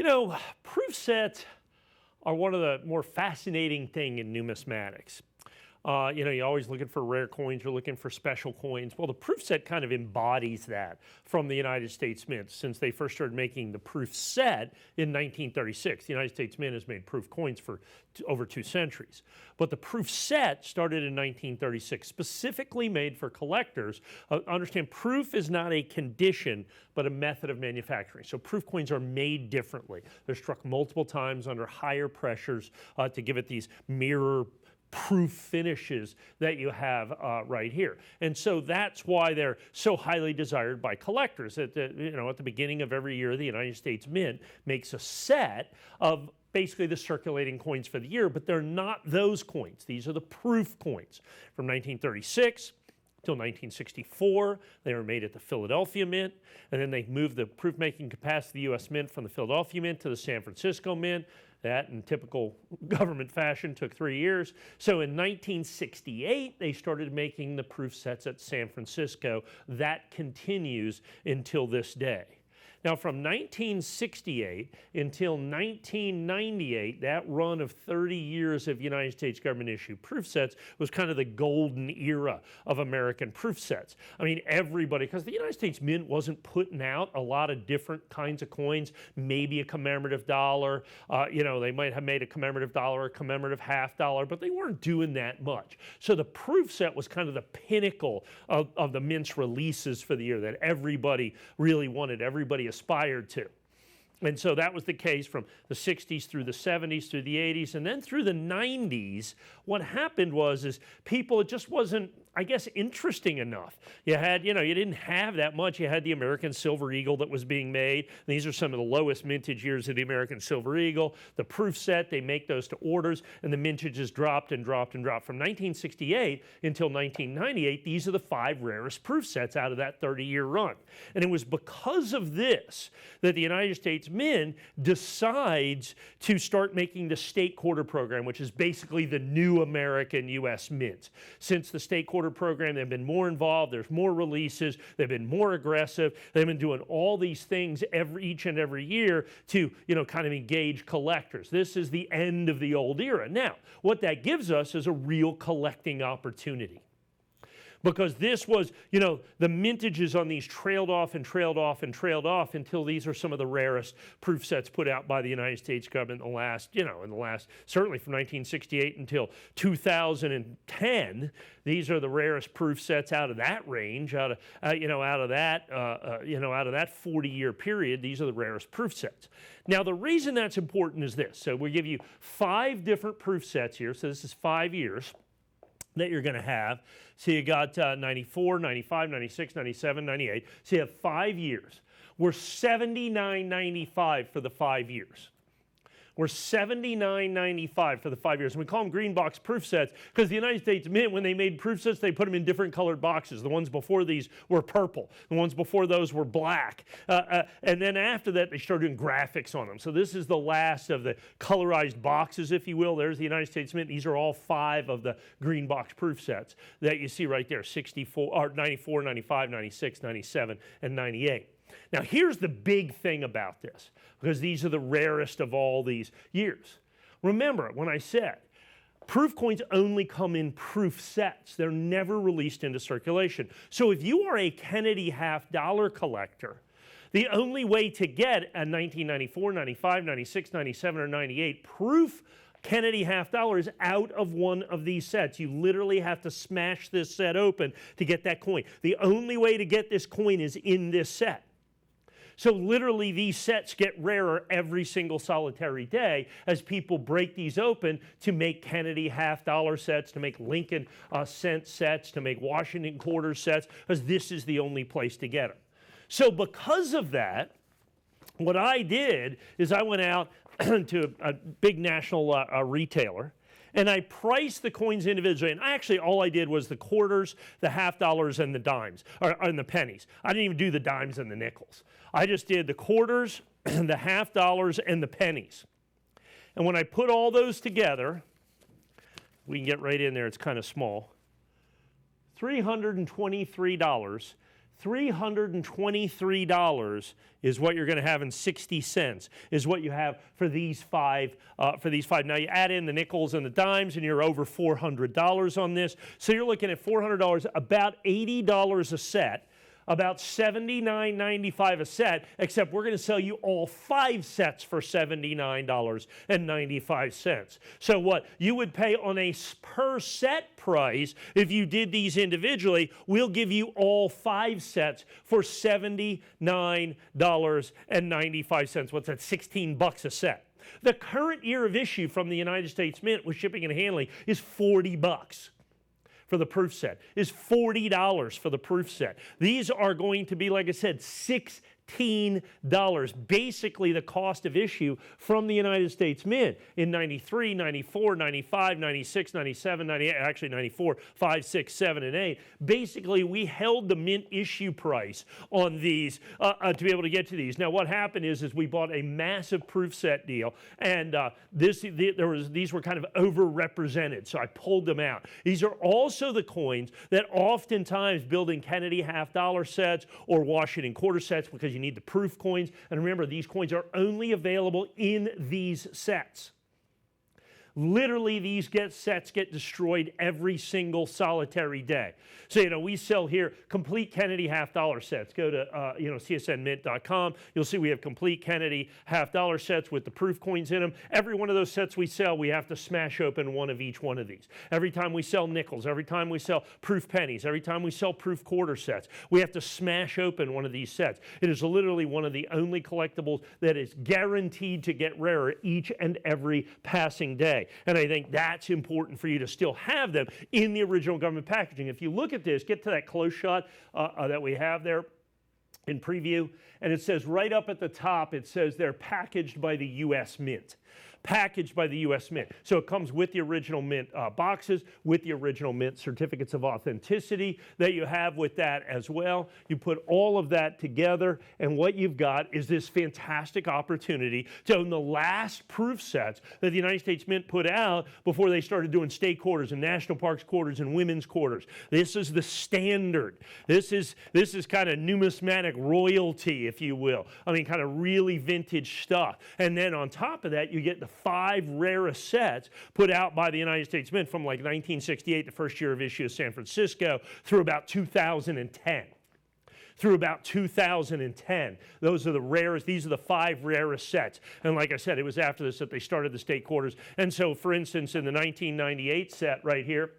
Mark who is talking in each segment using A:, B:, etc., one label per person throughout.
A: You know, proof sets are one of the more fascinating things in numismatics. You're always looking for rare coins, you're looking for special coins. Well, the proof set kind of embodies that from the United States Mint since they first started making the proof set in 1936. The United States Mint has made proof coins for over 2 centuries. But the proof set started in 1936, specifically made for collectors. Understand, proof is not a condition, but a method of manufacturing. So proof coins are made differently. They're struck multiple times under higher pressures to give it these mirror proof finishes that you have right here. And so that's why they're so highly desired by collectors. At the beginning of every year, the United States Mint makes a set of basically the circulating coins for the year, but they're not those coins. These are the proof coins. From 1936 till 1964, they were made at the Philadelphia Mint, and then they moved the proof-making capacity of the U.S. Mint from the Philadelphia Mint to the San Francisco Mint. That, in typical government fashion, took 3 years. So in 1968, they started making the proof sets at San Francisco. That continues until this day. Now, from 1968 until 1998, that run of 30 years of United States government-issued proof sets was kind of the golden era of American proof sets. I mean, everybody, because the United States Mint wasn't putting out a lot of different kinds of coins, maybe a commemorative dollar. They might have made a commemorative dollar, a commemorative half dollar, but they weren't doing that much. So the proof set was kind of the pinnacle of the Mint's releases for the year that everybody really wanted, everybody aspired to. And so that was the case from the 60s through the 70s through the 80s, and then through the 90s. What happened was people, it just wasn't, I guess, interesting enough. You didn't have that much. You had the American Silver Eagle that was being made. These are some of the lowest mintage years of the American Silver Eagle. The proof set, they make those to orders, and the mintages dropped and dropped and dropped. From 1968 until 1998, these are the 5 rarest proof sets out of that 30-year run. And it was because of this that the United States Mint decides to start making the state quarter program, which is basically the new American U.S. Mint. Since the state quarter program, they've been more involved, there's more releases, they've been more aggressive, they've been doing all these things each and every year to, kind of engage collectors. This is the end of the old era. Now, what that gives us is a real collecting opportunity. Because this was, the mintages on these trailed off and trailed off and trailed off until these are some of the rarest proof sets put out by the United States government in the last, certainly from 1968 until 2010. These are the rarest proof sets out of that range, out of that 40-year period. These are the rarest proof sets. Now, the reason that's important is this. So we give you 5 different proof sets here. So this is 5 years that you're going to have. So you got 94, 95, 96, 97, 98. So you have 5 years. We're $79.95 for the 5 years. We're $79.95 for the 5 years. And we call them green box proof sets because the United States Mint, when they made proof sets, they put them in different colored boxes. The ones before these were purple. The ones before those were black. And then after that, they started doing graphics on them. So this is the last of the colorized boxes, if you will. There's the United States Mint. These are all 5 of the green box proof sets that you see right there, 94, 95, 96, 97, and 98. Now, here's the big thing about this, because these are the rarest of all these years. Remember, when I said proof coins only come in proof sets, they're never released into circulation. So if you are a Kennedy half-dollar collector, the only way to get a 1994, 95, 96, 97, or 98 proof Kennedy half-dollar is out of one of these sets. You literally have to smash this set open to get that coin. The only way to get this coin is in this set. So literally these sets get rarer every single solitary day as people break these open to make Kennedy half-dollar sets, to make Lincoln cent sets, to make Washington quarter sets, because this is the only place to get them. So because of that, what I did is I went out to a big national retailer, and I priced the coins individually. And all I did was the quarters, the half dollars, and the dimes, and the pennies. I didn't even do the dimes and the nickels. I just did the quarters, the half dollars, and the pennies. And when I put all those together, we can get right in there, it's kind of small, $323, $323 is what you're going to have in 60 cents is what you have for these five. Now you add in the nickels and the dimes and you're over $400 on this. So you're looking at $400, about $80 a set. About $79.95 a set, except we're going to sell you all 5 sets for $79.95. So what you would pay on a per set price if you did these individually, we'll give you all 5 sets for $79.95. What's that? 16 bucks a set. The current year of issue from the United States Mint with shipping and handling is 40 bucks. For the proof set, is $40 for the proof set. These are going to be, like I said, $16, basically the cost of issue from the United States Mint in 93, 94, 95, 96, 97, 98, actually 94, 5, 6, 7, and 8. Basically, we held the Mint issue price on these to be able to get to these. Now, what happened is we bought a massive proof set deal, and these were kind of overrepresented, so I pulled them out. These are also the coins that oftentimes building Kennedy half-dollar sets or Washington quarter sets, because you need the proof coins. And remember, these coins are only available in these sets. Literally, these sets get destroyed every single solitary day. So, we sell here complete Kennedy half-dollar sets. Go to, CSNMint.com. You'll see we have complete Kennedy half-dollar sets with the proof coins in them. Every one of those sets we sell, we have to smash open one of each one of these. Every time we sell nickels, every time we sell proof pennies, every time we sell proof quarter sets, we have to smash open one of these sets. It is literally one of the only collectibles that is guaranteed to get rarer each and every passing day. And I think that's important for you to still have them in the original government packaging. If you look at this, get to that close shot that we have there in preview, and it says right up at the top, it says they're packaged by the U.S. Mint. Packaged by the U.S. Mint. So it comes with the original Mint boxes, with the original Mint certificates of authenticity that you have with that as well. You put all of that together, and what you've got is this fantastic opportunity to own the last proof sets that the United States Mint put out before they started doing state quarters and national parks quarters and women's quarters. This is the standard. This is kind of numismatic royalty, if you will. I mean, kind of really vintage stuff. And then on top of that, you get the 5 rarest sets put out by the United States Mint from like 1968, the first year of issue of San Francisco, through about 2010. Those are the rarest. These are the 5 rarest sets. And like I said, it was after this that they started the state quarters. And so, for instance, in the 1998 set right here,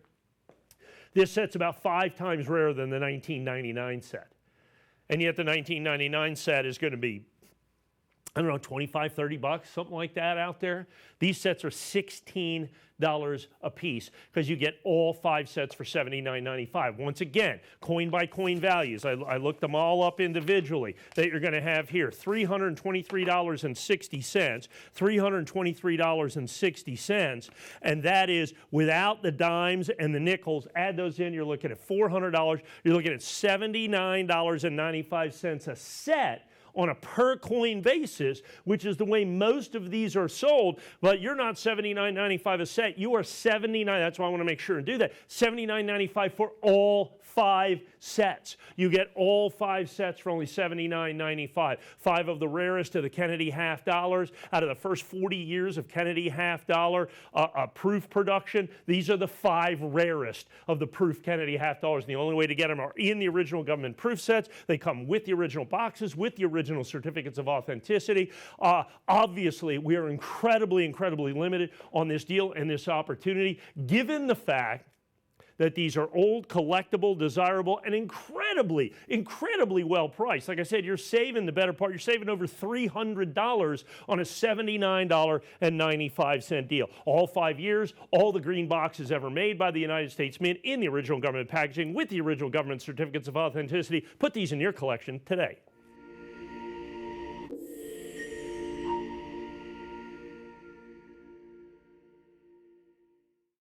A: this set's about 5 times rarer than the 1999 set. And yet the 1999 set is going to be, I don't know, 25, 30 bucks, something like that out there. These sets are $16 a piece because you get all 5 sets for $79.95. Once again, coin by coin values. I looked them all up individually that you're going to have here. $323.60, $323.60, and that is without the dimes and the nickels. Add those in, you're looking at $400. You're looking at $79.95 a set on a per coin basis, which is the way most of these are sold, but you're not $79.95 a set, you are $79, that's why I want to make sure and do that, $79.95 for all 5 sets. You get all 5 sets for only $79.95. 5 of the rarest of the Kennedy half-dollars. Out of the first 40 years of Kennedy half-dollar proof production, these are the 5 rarest of the proof Kennedy half-dollars. And the only way to get them are in the original government proof sets. They come with the original boxes, with the original certificates of authenticity. Obviously, we are incredibly, incredibly limited on this deal and this opportunity, given the fact that these are old, collectible, desirable, and incredibly, incredibly well priced. Like I said, you're saving the better part. You're saving over $300 on a $79.95 deal. All 5 years, all the green boxes ever made by the United States Mint in the original government packaging with the original government certificates of authenticity. Put these in your collection today.